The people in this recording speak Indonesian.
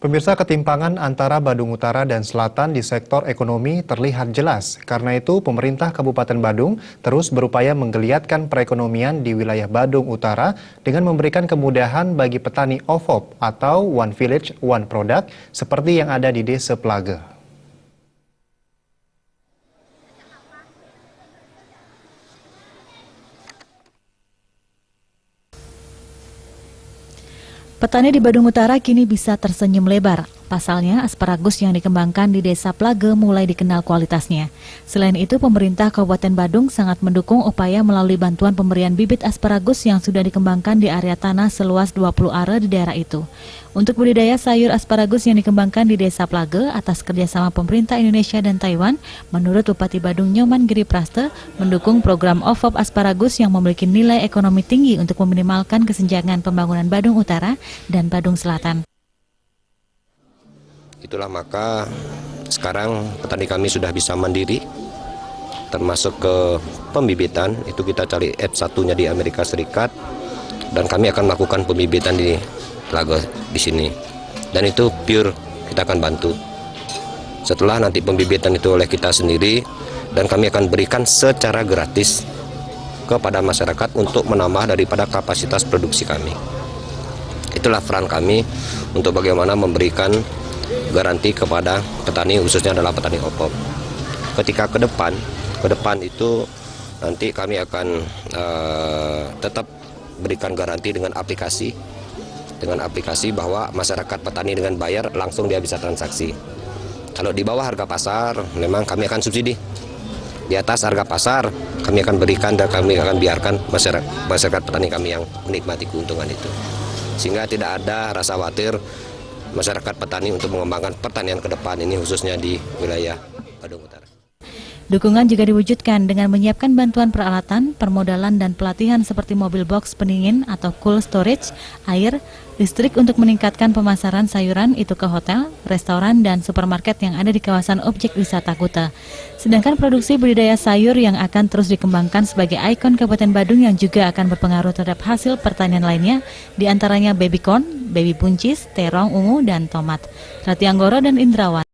Pemirsa, ketimpangan antara Badung Utara dan Selatan di sektor ekonomi terlihat jelas. Karena itu, pemerintah Kabupaten Badung terus berupaya menggeliatkan perekonomian di wilayah Badung Utara dengan memberikan kemudahan bagi petani OVOP atau One Village, One Product seperti yang ada di Desa Plage. Petani di Badung Utara kini bisa tersenyum lebar. Pasalnya, asparagus yang dikembangkan di Desa Plage mulai dikenal kualitasnya. Selain itu, pemerintah Kabupaten Badung sangat mendukung upaya melalui bantuan pemberian bibit asparagus yang sudah dikembangkan di area tanah seluas 20 are di daerah itu. Untuk budidaya sayur asparagus yang dikembangkan di Desa Plage atas kerjasama pemerintah Indonesia dan Taiwan, menurut Bupati Badung Nyoman Giri Praste, mendukung program OVOP asparagus yang memiliki nilai ekonomi tinggi untuk meminimalkan kesenjangan pembangunan Badung Utara dan Badung Selatan. Itulah maka sekarang petani kami sudah bisa mandiri, termasuk ke pembibitan. Itu kita cari F1-nya di Amerika Serikat, dan kami akan melakukan pembibitan di Plage di sini. Dan itu pure kita akan bantu. Setelah nanti pembibitan itu oleh kita sendiri, dan kami akan berikan secara gratis kepada masyarakat untuk menambah daripada kapasitas produksi kami. Itulah peran kami untuk bagaimana memberikan garansi kepada petani, khususnya adalah petani OVOP. Ketika ke depan itu nanti kami akan tetap berikan garansi dengan aplikasi bahwa masyarakat petani dengan bayar langsung dia bisa transaksi. Kalau di bawah harga pasar memang kami akan subsidi. Di atas harga pasar kami akan berikan dan kami akan biarkan masyarakat petani kami yang menikmati keuntungan itu. Sehingga tidak ada rasa khawatir masyarakat petani untuk mengembangkan pertanian ke depan ini, khususnya di wilayah Badung Utara. Dukungan juga diwujudkan dengan menyiapkan bantuan peralatan, permodalan dan pelatihan seperti mobil box pendingin atau cool storage, air, listrik untuk meningkatkan pemasaran sayuran itu ke hotel, restoran dan supermarket yang ada di kawasan objek wisata Kuta. Sedangkan produksi budidaya sayur yang akan terus dikembangkan sebagai ikon Kabupaten Badung yang juga akan berpengaruh terhadap hasil pertanian lainnya, diantaranya baby corn, baby buncis, terong ungu dan tomat. Rati Anggoro dan Indrawan.